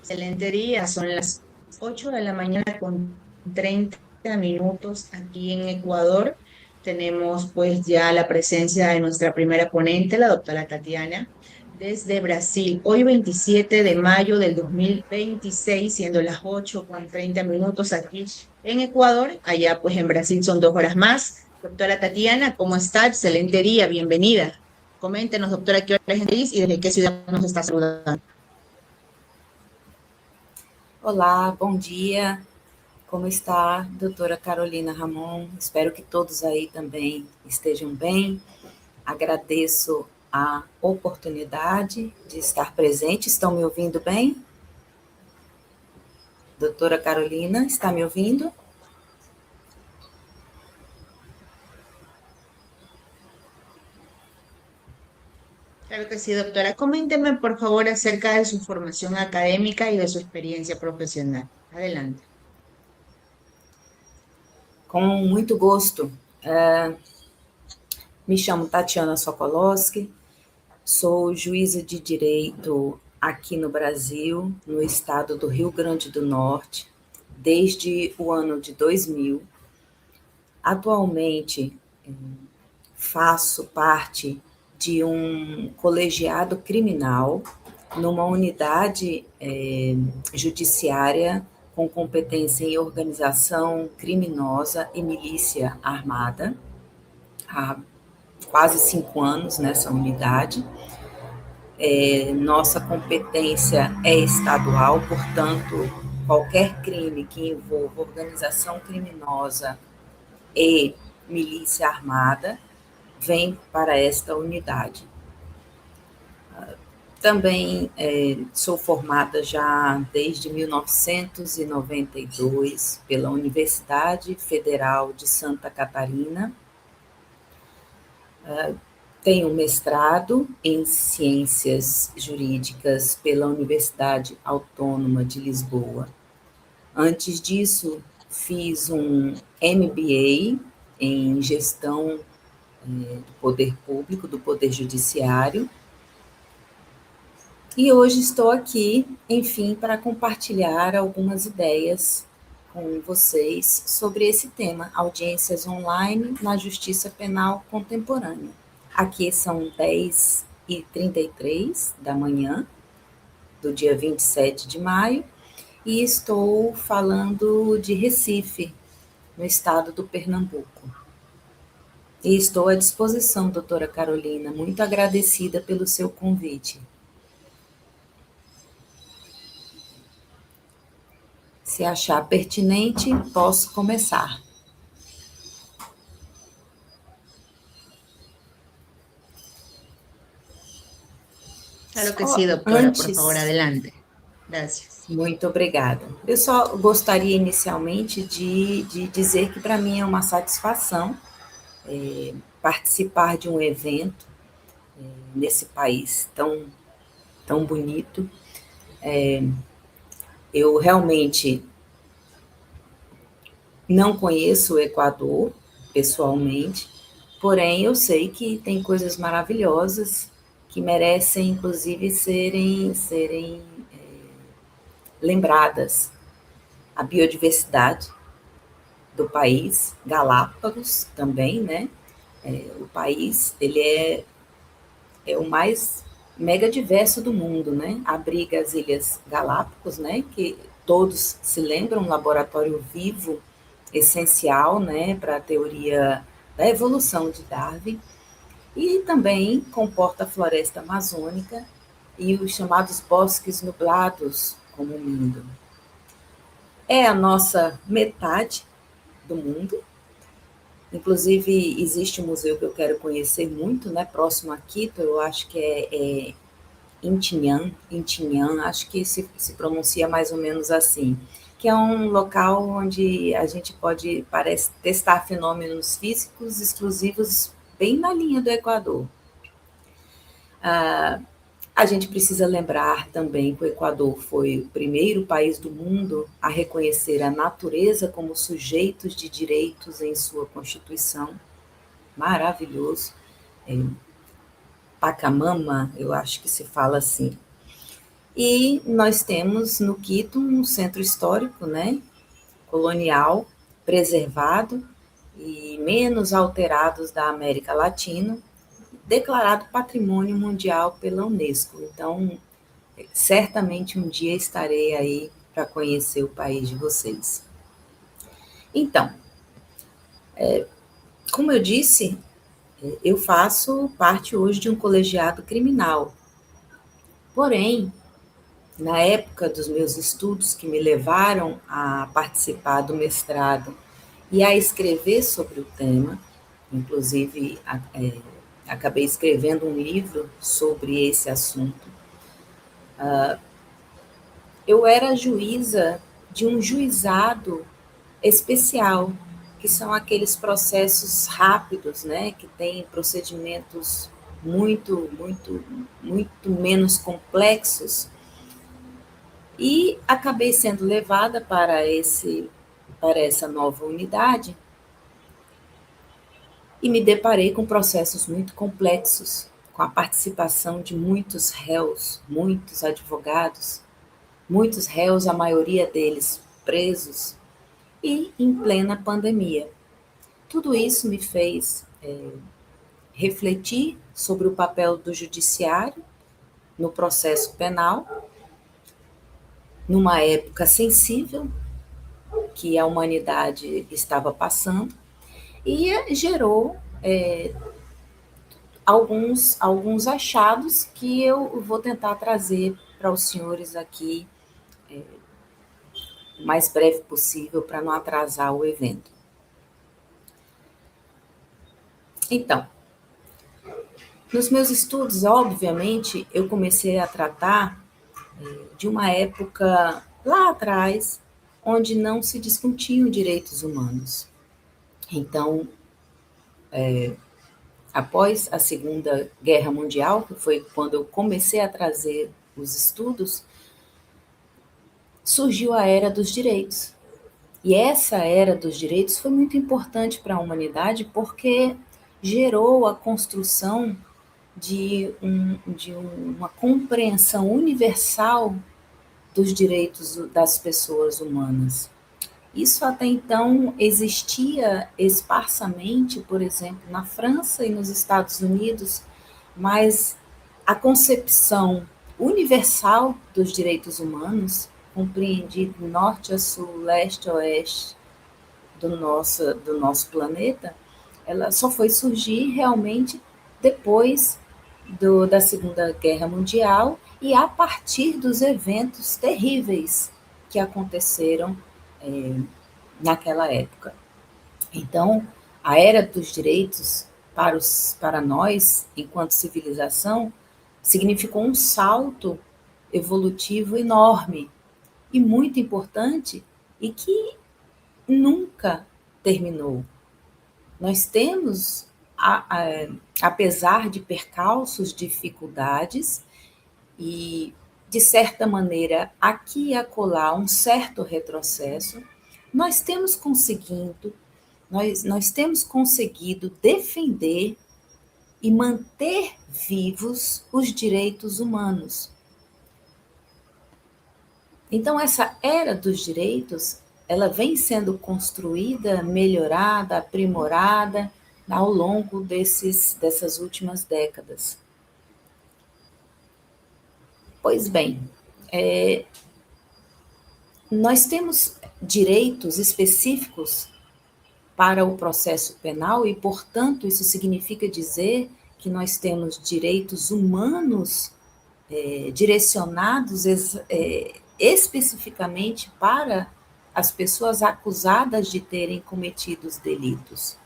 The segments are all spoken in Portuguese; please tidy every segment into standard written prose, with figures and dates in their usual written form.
Excelente día, son las 8 de la mañana con 30 minutos aquí en Ecuador. Tenemos pues ya la presencia de nuestra primera ponente, la doctora Tatiana, desde Brasil. Hoy 27 de mayo del 2026, siendo las 8 con 30 minutos aquí en Ecuador. Allá pues en Brasil son 2 horas más. Doctora Tatiana, ¿cómo está? Excelente día, bienvenida. Coméntenos, doctora, qué hora es en país y desde qué ciudad nos está saludando. Olá, bom dia. Como está, doutora Carolina Ramon? Espero que todos aí também estejam bem. Agradeço a oportunidade de estar presente. Estão me ouvindo bem? Doutora Carolina, está me ouvindo? Claro que sí, doctora. Coménteme, por favor, acerca de su formación académica y de su experiencia profesional. Adelante. Com muito gosto. Me chamo Tatiana Sokolowski, sou juíza de direito aqui no Brasil, no estado do Rio Grande do Norte, desde o ano de 2000. Atualmente, faço parte de um colegiado criminal numa unidade judiciária com competência em organização criminosa e milícia armada, há quase 5 anos nessa unidade. Nossa competência é estadual, portanto, qualquer crime que envolva organização criminosa e milícia armada vem para esta unidade. Também sou formada já desde 1992 pela Universidade Federal de Santa Catarina. Tenho mestrado em Ciências Jurídicas pela Universidade Autônoma de Lisboa. Antes disso, fiz um MBA em Gestão do Poder Público, do Poder Judiciário. E hoje estou aqui, enfim, para compartilhar algumas ideias com vocês sobre esse tema, audiências online na Justiça Penal Contemporânea. Aqui são 10h33 da manhã, do dia 27 de maio, e estou falando de Recife, no estado do Pernambuco. E estou à disposição, doutora Carolina, muito agradecida pelo seu convite. Se achar pertinente, posso começar. Claro que sí, doctora, por favor, adelante. Gracias. Muito obrigada. Eu só gostaria inicialmente de dizer que para mim é uma satisfação participar de um evento nesse país tão bonito. Eu realmente não conheço o Equador pessoalmente, porém eu sei que tem coisas maravilhosas que merecem, inclusive, serem lembradas. A biodiversidade do país, Galápagos também, né? O país, ele é o mais mega diverso do mundo, né? Abriga as Ilhas Galápagos, né? Que todos se lembram, um laboratório vivo, essencial, né? Para a teoria da evolução de Darwin. E também comporta a floresta amazônica e os chamados bosques nublados, como o Mindo. É a nossa metade do mundo. Inclusive, existe um museu que eu quero conhecer muito, né, próximo a Quito, eu acho que é Intiñán, acho que se pronuncia mais ou menos assim, que é um local onde a gente pode, parece, testar fenômenos físicos exclusivos bem na linha do Equador. A gente precisa lembrar também que o Equador foi o primeiro país do mundo a reconhecer a natureza como sujeitos de direitos em sua Constituição. Maravilhoso. Pacamama, eu acho que se fala assim. E nós temos no Quito um centro histórico, né, colonial, preservado e menos alterados da América Latina, declarado Patrimônio Mundial pela Unesco. Então, certamente um dia estarei aí para conhecer o país de vocês. Então, como eu disse, eu faço parte hoje de um colegiado criminal. Porém, na época dos meus estudos que me levaram a participar do mestrado e a escrever sobre o tema, inclusive acabei escrevendo um livro sobre esse assunto. Eu era juíza de um juizado especial, que são aqueles processos rápidos, né, que têm procedimentos muito menos complexos. E acabei sendo levada para essa nova unidade e me deparei com processos muito complexos, com a participação de muitos réus, muitos advogados, muitos réus, a maioria deles presos, e em plena pandemia. Tudo isso me fez refletir sobre o papel do judiciário no processo penal, numa época sensível que a humanidade estava passando, e gerou alguns achados que eu vou tentar trazer para os senhores aqui o mais breve possível para não atrasar o evento. Então, nos meus estudos, obviamente, eu comecei a tratar de uma época lá atrás, onde não se discutiam direitos humanos. Então, após a Segunda Guerra Mundial, que foi quando eu comecei a trazer os estudos, surgiu a Era dos Direitos. E essa Era dos Direitos foi muito importante para a humanidade porque gerou a construção de uma compreensão universal dos direitos das pessoas humanas. Isso até então existia esparsamente, por exemplo, na França e nos Estados Unidos, mas a concepção universal dos direitos humanos, compreendido norte a sul, leste a oeste do nosso planeta, ela só foi surgir realmente depois da Segunda Guerra Mundial e a partir dos eventos terríveis que aconteceram naquela época. Então, a Era dos Direitos, para nós, enquanto civilização, significou um salto evolutivo enorme e muito importante e que nunca terminou. Nós temos, apesar de percalços, dificuldades e, de certa maneira, aqui e acolá um certo retrocesso, nós temos conseguido defender e manter vivos os direitos humanos. Então, essa era dos direitos, ela vem sendo construída, melhorada, aprimorada ao longo dessas últimas décadas. Pois bem, nós temos direitos específicos para o processo penal e, portanto, isso significa dizer que nós temos direitos humanos direcionados especificamente para as pessoas acusadas de terem cometido os delitos.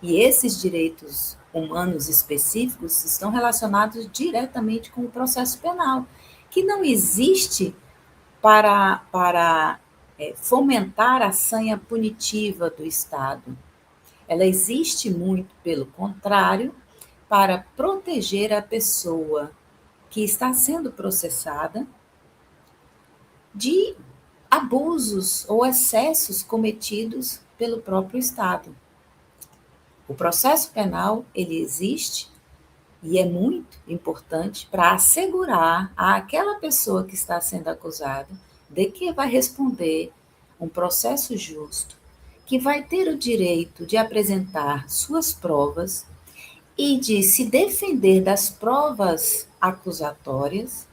E esses direitos humanos específicos estão relacionados diretamente com o processo penal, que não existe para fomentar a sanha punitiva do Estado. Ela existe muito, pelo contrário, para proteger a pessoa que está sendo processada de abusos ou excessos cometidos pelo próprio Estado. O processo penal, ele existe E é muito importante para assegurar àquela pessoa que está sendo acusada de que vai responder um processo justo, que vai ter o direito de apresentar suas provas e de se defender das provas acusatórias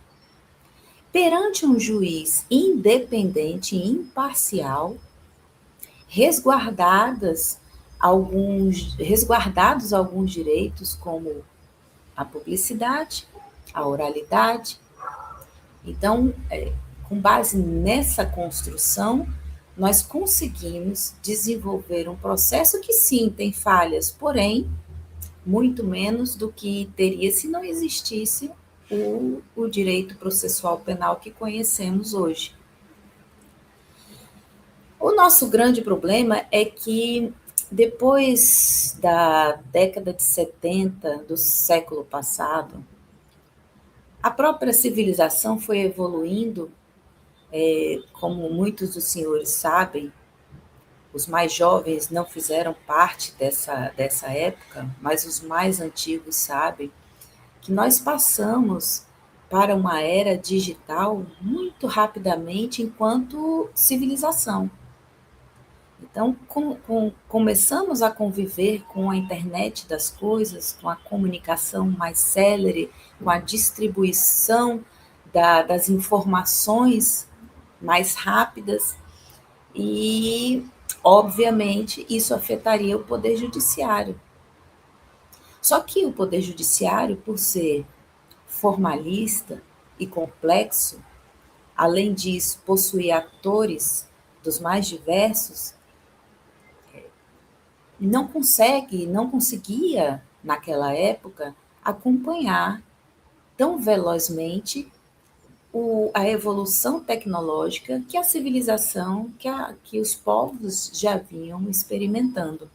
perante um juiz independente e imparcial, resguardados alguns direitos, como a publicidade, a oralidade. Então, com base nessa construção, nós conseguimos desenvolver um processo que sim tem falhas, porém, muito menos do que teria se não existisse o direito processual penal que conhecemos hoje. O nosso grande problema é que depois da década de 70 do século passado, a própria civilização foi evoluindo, como muitos dos senhores sabem, os mais jovens não fizeram parte dessa época, mas os mais antigos sabem que nós passamos para uma era digital muito rapidamente enquanto civilização. Então, começamos a conviver com a internet das coisas, com a comunicação mais célere, com a distribuição das informações mais rápidas e, obviamente, isso afetaria o Poder Judiciário. Só que o Poder Judiciário, por ser formalista e complexo, além disso, possuir atores dos mais diversos, não conseguia, naquela época, acompanhar tão velozmente a evolução tecnológica que a civilização, que os povos já vinham experimentando.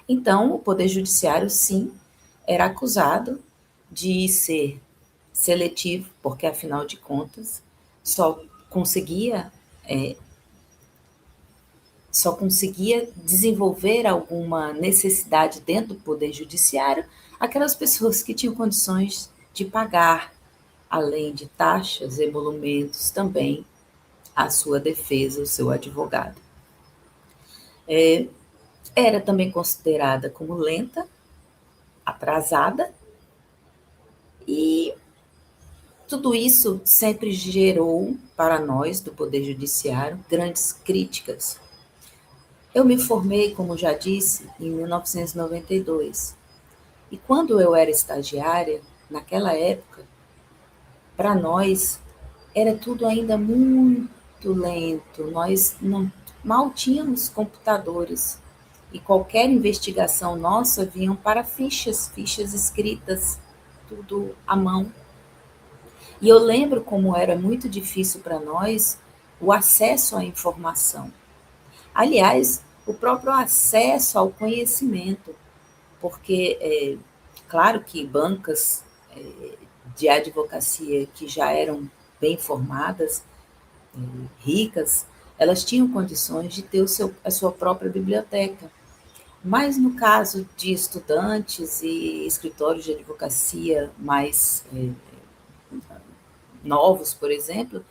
Então, o Poder Judiciário, sim, era acusado de ser seletivo, porque, afinal de contas, só conseguia desenvolver alguma necessidade dentro do Poder Judiciário aquelas pessoas que tinham condições de pagar, além de taxas, emolumentos, também a sua defesa, o seu advogado. Era também considerada como lenta, atrasada, e tudo isso sempre gerou, para nós do Poder Judiciário, grandes críticas. Eu me formei, como já disse, em 1992. E quando eu era estagiária, naquela época, para nós, era tudo ainda muito lento. Nós mal tínhamos computadores. E qualquer investigação nossa vinham para fichas escritas, tudo à mão. E eu lembro como era muito difícil para nós o acesso à informação. Aliás, o próprio acesso ao conhecimento, porque, claro que bancas de advocacia que já eram bem formadas, ricas, elas tinham condições de ter a sua própria biblioteca. Mas no caso de estudantes e escritórios de advocacia mais novos, por exemplo,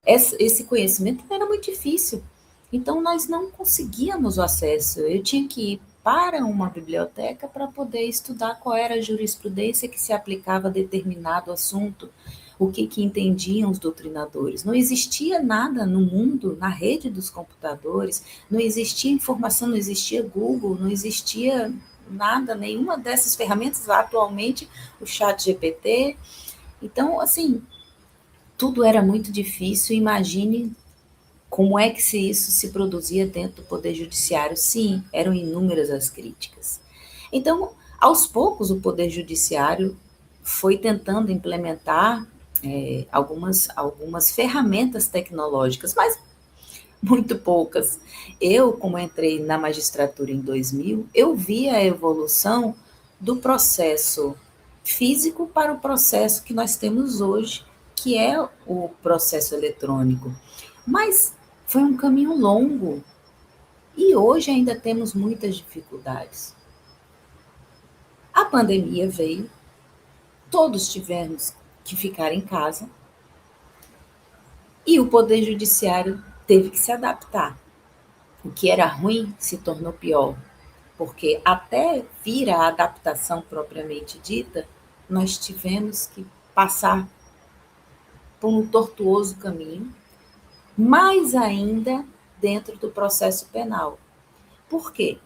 esse conhecimento era muito difícil. Então, nós não conseguíamos o acesso. Eu tinha que ir para uma biblioteca para poder estudar qual era a jurisprudência que se aplicava a determinado assunto, o que entendiam os doutrinadores. Não existia nada no mundo, na rede dos computadores, não existia informação, não existia Google, não existia nada, nenhuma dessas ferramentas. Atualmente, o chat GPT. Então, assim, tudo era muito difícil. Imagine como é que isso se produzia dentro do Poder Judiciário. Sim, eram inúmeras as críticas. Então, aos poucos, o Poder Judiciário foi tentando implementar algumas ferramentas tecnológicas, mas muito poucas. Eu, como entrei na magistratura em 2000, eu vi a evolução do processo físico para o processo que nós temos hoje, que é o processo eletrônico. Mas foi um caminho longo e hoje ainda temos muitas dificuldades. A pandemia veio Todos tivemos que ficar em casa e o Poder Judiciário teve que se adaptar. O que era ruim se tornou pior, porque até vir a adaptação propriamente dita, nós tivemos que passar por um tortuoso caminho, mais ainda dentro do processo penal. Por quê?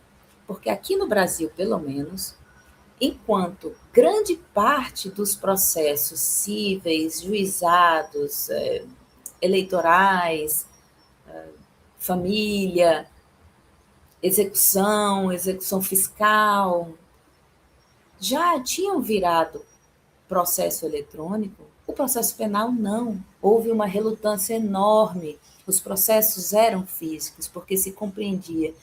Porque aqui no Brasil, pelo menos, enquanto grande parte dos processos cíveis, juizados, eleitorais, família, execução fiscal, já tinham virado processo eletrônico, o processo penal não. Houve uma relutância enorme. Os processos eram físicos, porque se compreendia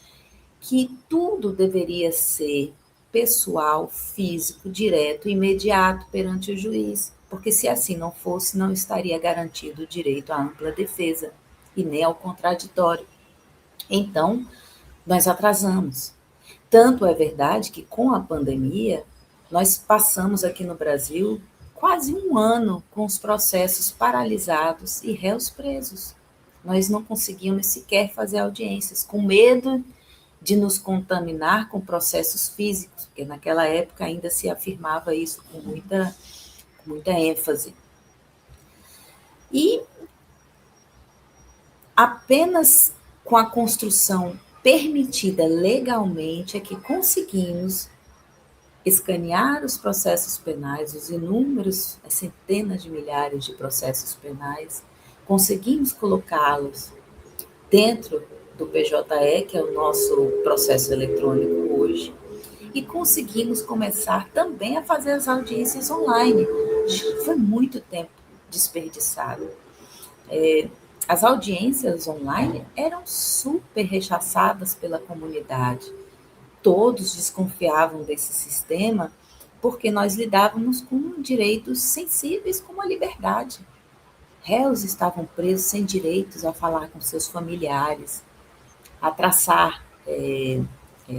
que tudo deveria ser pessoal, físico, direto, imediato perante o juiz, porque se assim não fosse, não estaria garantido o direito à ampla defesa e nem ao contraditório. Então, nós atrasamos. Tanto é verdade que com a pandemia, nós passamos aqui no Brasil quase um ano com os processos paralisados e réus presos. Nós não conseguimos sequer fazer audiências, com medo de nos contaminar com processos físicos, porque naquela época ainda se afirmava isso com muita ênfase. E apenas com a construção permitida legalmente é que conseguimos escanear os processos penais, os inúmeros, as centenas de milhares de processos penais, conseguimos colocá-los dentro do PJE, que é o nosso processo eletrônico hoje, e conseguimos começar também a fazer as audiências online. Foi muito tempo desperdiçado. As audiências online eram super rechaçadas pela comunidade. Todos desconfiavam desse sistema porque nós lidávamos com direitos sensíveis como a liberdade. Réus estavam presos sem direitos a falar com seus familiares, a traçar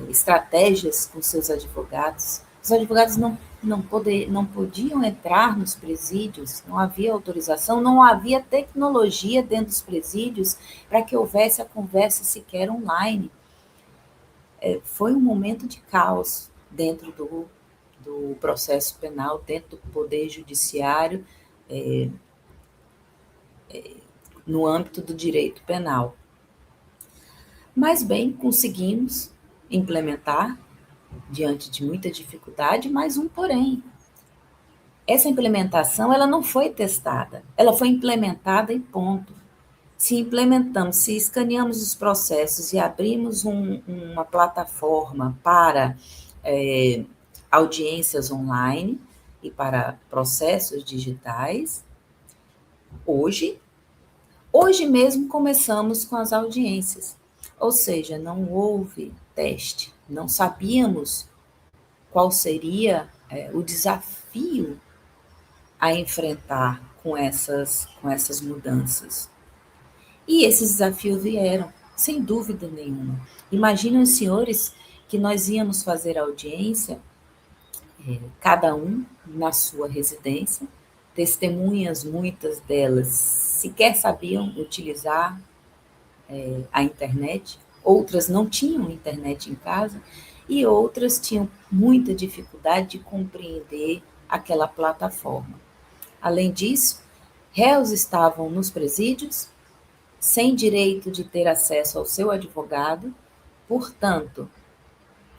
estratégias com seus advogados. Os advogados não podiam entrar nos presídios, não havia autorização, não havia tecnologia dentro dos presídios para que houvesse a conversa sequer online. Foi um momento de caos dentro do processo penal, dentro do Poder Judiciário, no âmbito do direito penal. Mas bem, conseguimos implementar, diante de muita dificuldade, mas um porém. Essa implementação ela não foi testada, ela foi implementada e ponto. Se implementamos, se escaneamos os processos e abrimos uma plataforma para audiências online e para processos digitais, hoje mesmo começamos com as audiências. Ou seja, não houve teste, não sabíamos qual seria o desafio a enfrentar com essas mudanças. E esses desafios vieram, sem dúvida nenhuma. Imaginem os senhores que nós íamos fazer audiência, cada um na sua residência, testemunhas, muitas delas sequer sabiam utilizar a internet, outras não tinham internet em casa e outras tinham muita dificuldade de compreender aquela plataforma. Além disso, réus estavam nos presídios, sem direito de ter acesso ao seu advogado, portanto,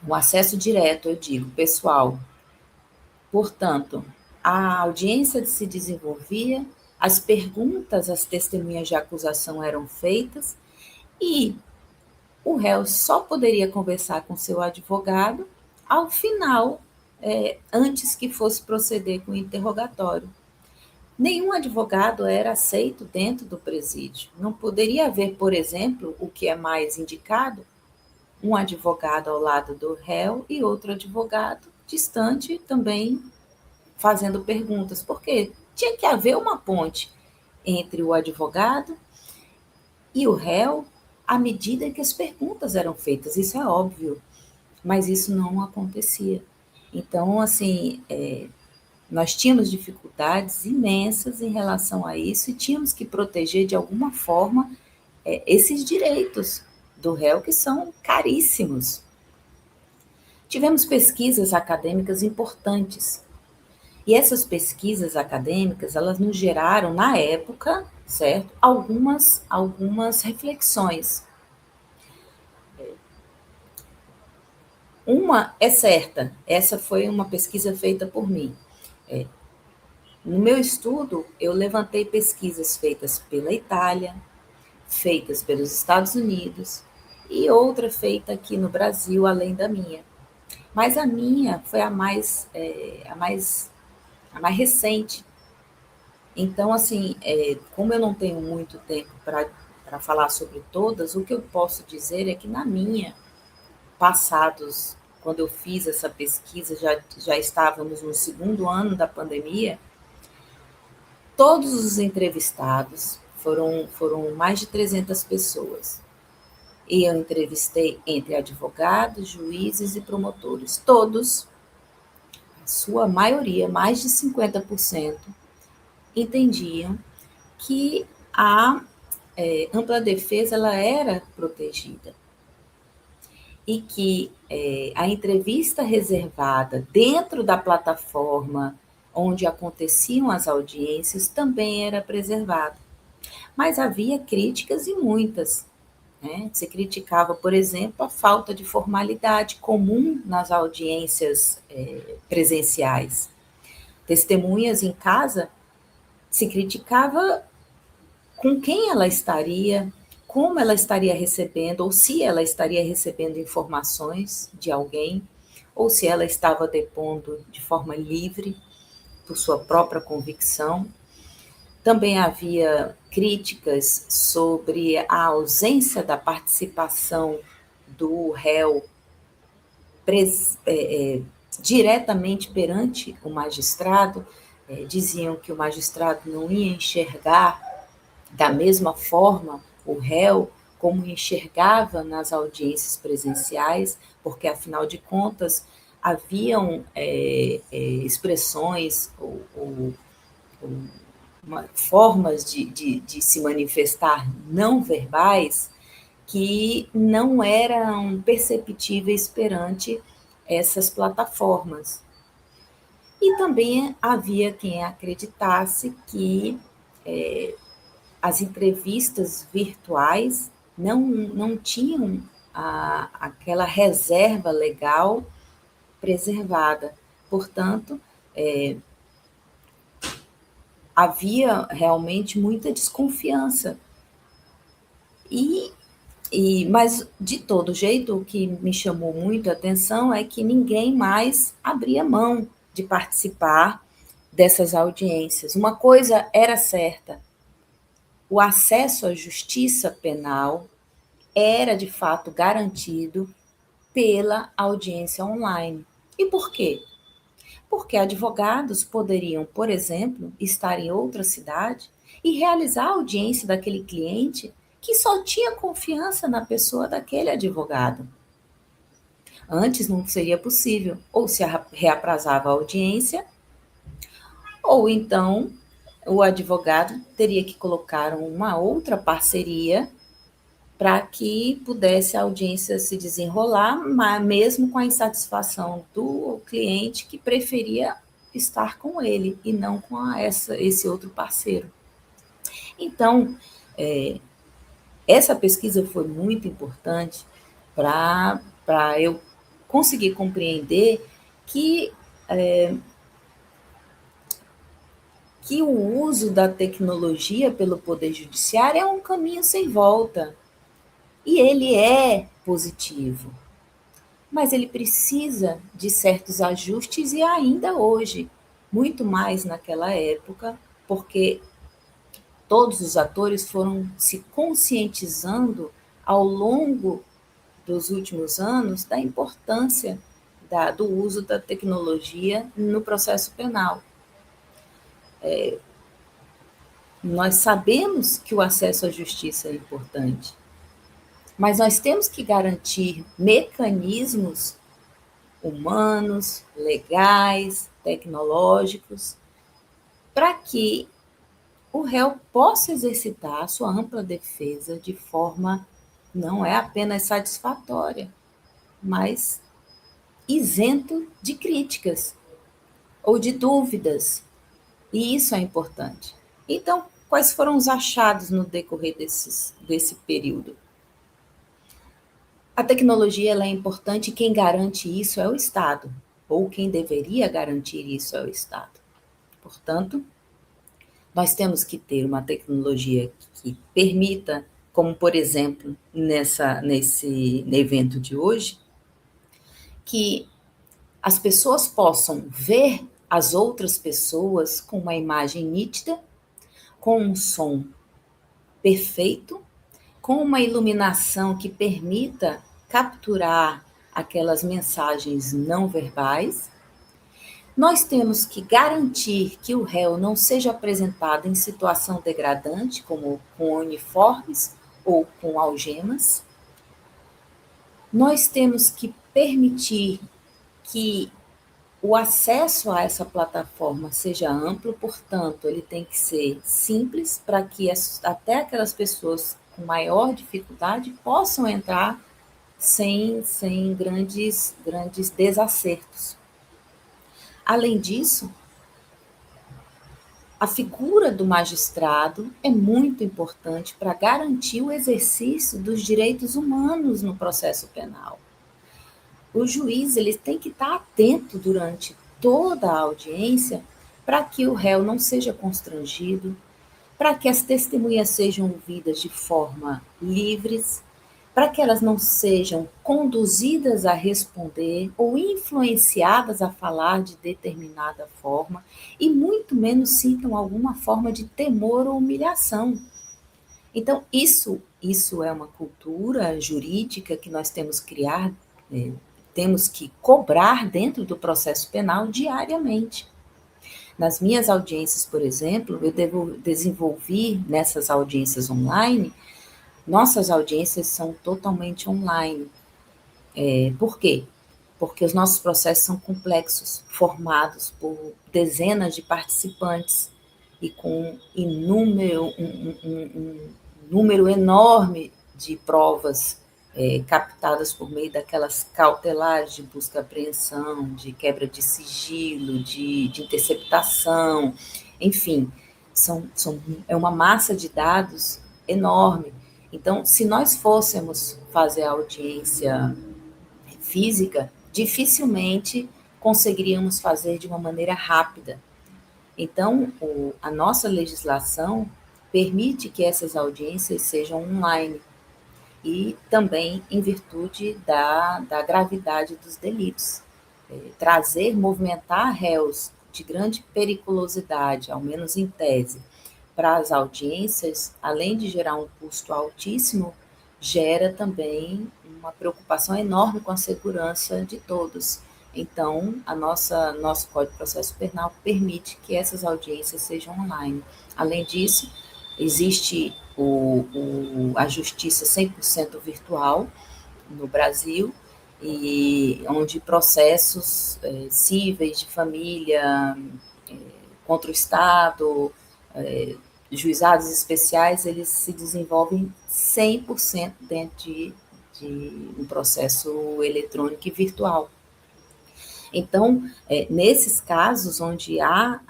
o acesso direto, eu digo, pessoal. Portanto, a audiência se desenvolvia, as perguntas às testemunhas de acusação eram feitas e o réu só poderia conversar com seu advogado ao final, antes que fosse proceder com o interrogatório. Nenhum advogado era aceito dentro do presídio. Não poderia haver, por exemplo, o que é mais indicado, um advogado ao lado do réu e outro advogado distante também fazendo perguntas, porque tinha que haver uma ponte entre o advogado e o réu à medida que as perguntas eram feitas. Isso é óbvio, mas isso não acontecia. Então, assim, Nós tínhamos dificuldades imensas em relação a isso e tínhamos que proteger de alguma forma esses direitos do réu que são caríssimos. Tivemos pesquisas acadêmicas importantes. E essas pesquisas acadêmicas, elas nos geraram, na época, certo, algumas reflexões. Uma é certa, essa foi uma pesquisa feita por mim. No meu estudo, eu levantei pesquisas feitas pela Itália, feitas pelos Estados Unidos e outra feita aqui no Brasil, além da minha. Mas a minha foi a mais recente. Então, assim, como eu não tenho muito tempo para falar sobre todas, o que eu posso dizer é que na minha, passados, quando eu fiz essa pesquisa, já estávamos no segundo ano da pandemia, todos os entrevistados foram mais de 300 pessoas. E eu entrevistei entre advogados, juízes e promotores. Todos, a sua maioria, mais de 50%, entendiam que a ampla defesa ela era protegida e que a entrevista reservada dentro da plataforma onde aconteciam as audiências também era preservada. Mas havia críticas e muitas. Né? Se criticava, por exemplo, a falta de formalidade comum nas audiências presenciais. Testemunhas em casa se criticava com quem ela estaria, como ela estaria recebendo, ou se ela estaria recebendo informações de alguém, ou se ela estava depondo de forma livre, por sua própria convicção. Também havia críticas sobre a ausência da participação do réu diretamente perante o magistrado. Diziam que o magistrado não ia enxergar da mesma forma o réu como enxergava nas audiências presenciais, porque, afinal de contas, haviam expressões ou formas de se manifestar não verbais que não eram perceptíveis perante essas plataformas. E também havia quem acreditasse que as entrevistas virtuais não tinham aquela reserva legal preservada. Portanto, havia realmente muita desconfiança. Mas, de todo jeito, o que me chamou muito a atenção é que ninguém mais abria mão de participar dessas audiências. Uma coisa era certa: o acesso à justiça penal era, de fato, garantido pela audiência online. E por quê? Porque advogados poderiam, por exemplo, estar em outra cidade e realizar a audiência daquele cliente que só tinha confiança na pessoa daquele advogado. Antes não seria possível, ou se reaprazava a audiência, ou então o advogado teria que colocar uma outra parceria para que pudesse a audiência se desenrolar, mas mesmo com a insatisfação do cliente que preferia estar com ele e não com esse outro parceiro. Então, essa pesquisa foi muito importante para eu conseguir compreender que o uso da tecnologia pelo Poder Judiciário é um caminho sem volta. E ele é positivo. Mas ele precisa de certos ajustes e ainda hoje, muito mais naquela época, porque todos os atores foram se conscientizando ao longo dos últimos anos da importância do uso da tecnologia no processo penal. Nós sabemos que o acesso à justiça é importante, mas nós temos que garantir mecanismos humanos, legais, tecnológicos, para que o réu possa exercitar a sua ampla defesa de forma não é apenas satisfatória, mas isento de críticas ou de dúvidas. E isso é importante. Então, quais foram os achados no decorrer desse período? A tecnologia ela é importante e quem garante isso é o Estado, ou quem deveria garantir isso é o Estado. Portanto, nós temos que ter uma tecnologia que permita, como por exemplo, nesse evento de hoje, que as pessoas possam ver as outras pessoas com uma imagem nítida, com um som perfeito, com uma iluminação que permita capturar aquelas mensagens não verbais. Nós temos que garantir que o réu não seja apresentado em situação degradante, como com uniformes ou com algemas. Nós temos que permitir que o acesso a essa plataforma seja amplo, portanto, ele tem que ser simples para que até aquelas pessoas com maior dificuldade possam entrar sem grandes desacertos. Além disso, a figura do magistrado é muito importante para garantir o exercício dos direitos humanos no processo penal. O juiz ele tem que estar atento durante toda a audiência para que o réu não seja constrangido, para que as testemunhas sejam ouvidas de forma livres, para que elas não sejam conduzidas a responder ou influenciadas a falar de determinada forma e muito menos sintam alguma forma de temor ou humilhação. Então, isso é uma cultura jurídica que nós temos que criar, temos que cobrar dentro do processo penal diariamente. Nas minhas audiências, por exemplo, eu desenvolvi nessas audiências online, nossas audiências são totalmente online. Por quê? Porque os nossos processos são complexos, formados por dezenas de participantes e com um número enorme de provas captadas por meio daquelas cautelares de busca e apreensão, de quebra de sigilo, de interceptação, enfim, é uma massa de dados enorme. Então, se nós fôssemos fazer a audiência física, dificilmente conseguiríamos fazer de uma maneira rápida. Então, a nossa legislação permite que essas audiências sejam online e também em virtude da gravidade dos delitos. Movimentar réus de grande periculosidade, ao menos em tese, para as audiências, além de gerar um custo altíssimo, gera também uma preocupação enorme com a segurança de todos. Então, nosso Código de Processo Penal permite que essas audiências sejam online. Além disso, existe a justiça 100% virtual no Brasil, e onde processos cíveis de família contra o Estado, juizados especiais, eles se desenvolvem 100% dentro de um processo eletrônico e virtual. Então, nesses casos onde há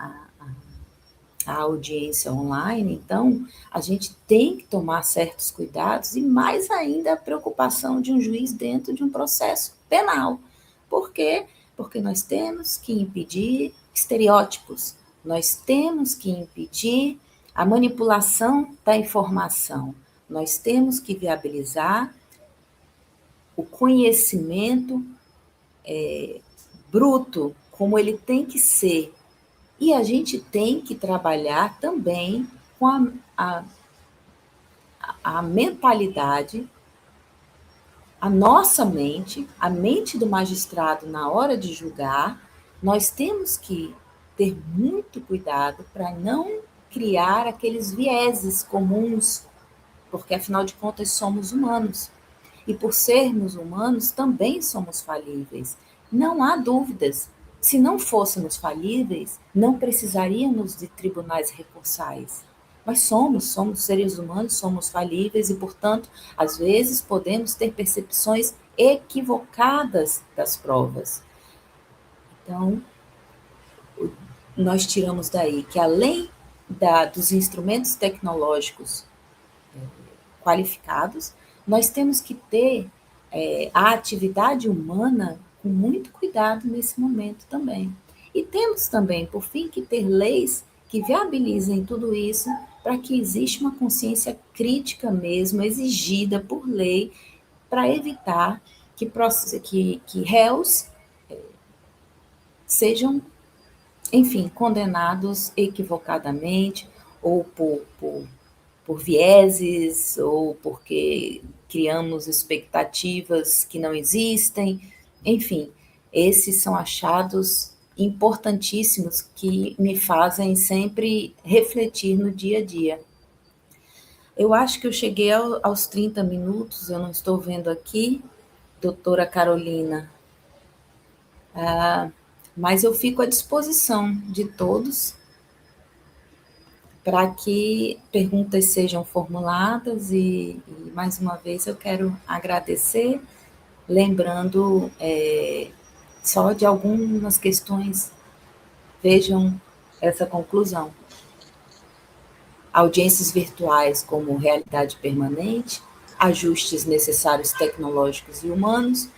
a audiência online, então, a gente tem que tomar certos cuidados e mais ainda a preocupação de um juiz dentro de um processo penal. Por quê? Porque nós temos que impedir estereótipos, nós temos que impedir a manipulação da informação, nós temos que viabilizar o conhecimento bruto, como ele tem que ser. E a gente tem que trabalhar também com a mentalidade, a nossa mente, a mente do magistrado na hora de julgar. Nós temos que ter muito cuidado para não criar aqueles vieses comuns, porque afinal de contas somos humanos. E por sermos humanos, também somos falíveis. Não há dúvidas. Se não fôssemos falíveis, não precisaríamos de tribunais recursais. Mas somos seres humanos, somos falíveis e, portanto, às vezes podemos ter percepções equivocadas das provas. Então, nós tiramos daí que, além dos instrumentos tecnológicos qualificados, nós temos que ter a atividade humana com muito cuidado nesse momento também. E temos também, por fim, que ter leis que viabilizem tudo isso para que exista uma consciência crítica mesmo, exigida por lei, para evitar que réus sejam, enfim, condenados equivocadamente ou por vieses ou porque criamos expectativas que não existem. Enfim, esses são achados importantíssimos que me fazem sempre refletir no dia a dia. Eu acho que eu cheguei aos 30 minutos, eu não estou vendo aqui, doutora Carolina, mas eu fico à disposição de todos para que perguntas sejam formuladas mais uma vez eu quero agradecer, lembrando só de algumas questões, vejam essa conclusão. Audiências virtuais como realidade permanente, ajustes necessários tecnológicos e humanos,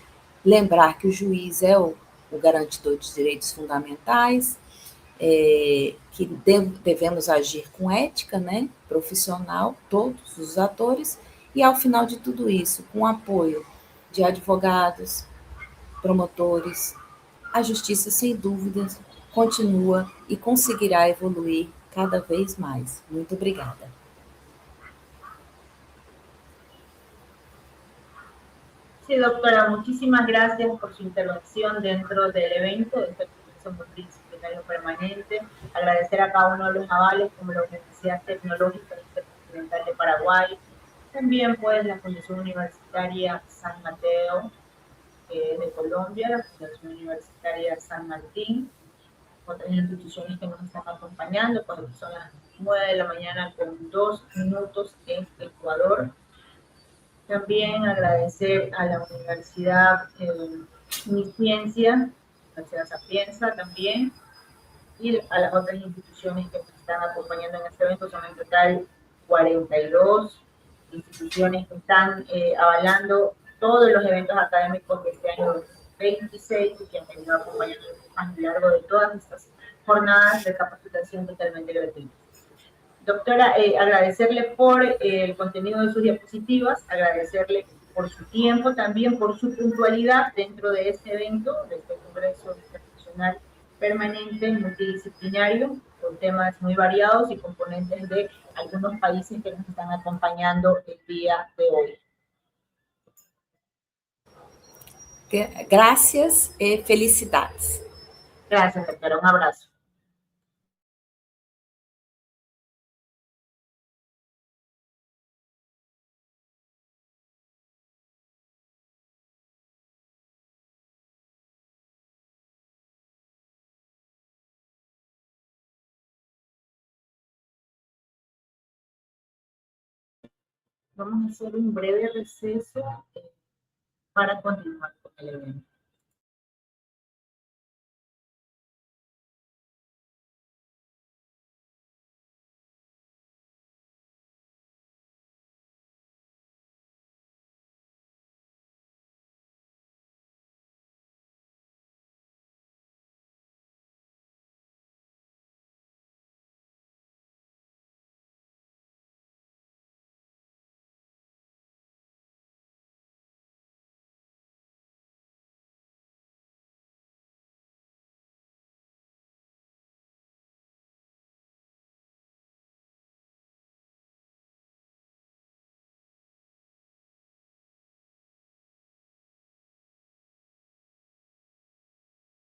lembrar que o juiz é o garantidor de direitos fundamentais, que devemos agir com ética, né, profissional, todos os atores, e ao final de tudo isso, com apoio de advogados, promotores, a justiça, sem dúvidas, continua e conseguirá evoluir cada vez mais. Muito obrigada. Sí, doctora, muchísimas gracias por su intervención dentro del evento, de este Congreso Multidisciplinario Permanente. Agradecer a cada uno de los avales, como la Universidad Tecnológica Intercontinental de Paraguay, también pues la Fundación Universitaria San Mateo de Colombia, la Fundación Universitaria San Martín, otras instituciones que nos están acompañando, cuando son las 9 de la mañana con 2 minutos en Ecuador. También agradecer a la Universidad Mi Ciencia, la Universidad Sapienza también, y a las otras instituciones que nos están acompañando en este evento. Son en total 42 instituciones que están avalando todos los eventos académicos de este año 2026 y que han venido acompañando a lo largo de todas estas jornadas de capacitación totalmente gratuitas. Doctora, agradecerle por el contenido de sus diapositivas, agradecerle por su tiempo, también por su puntualidad dentro de este evento, de este Congreso Internacional Permanente Multidisciplinario, con temas muy variados y componentes de algunos países que nos están acompañando el día de hoy. Gracias e felicidades. Gracias, doctora. Un abrazo. Vamos a hacer un breve receso para continuar con el evento.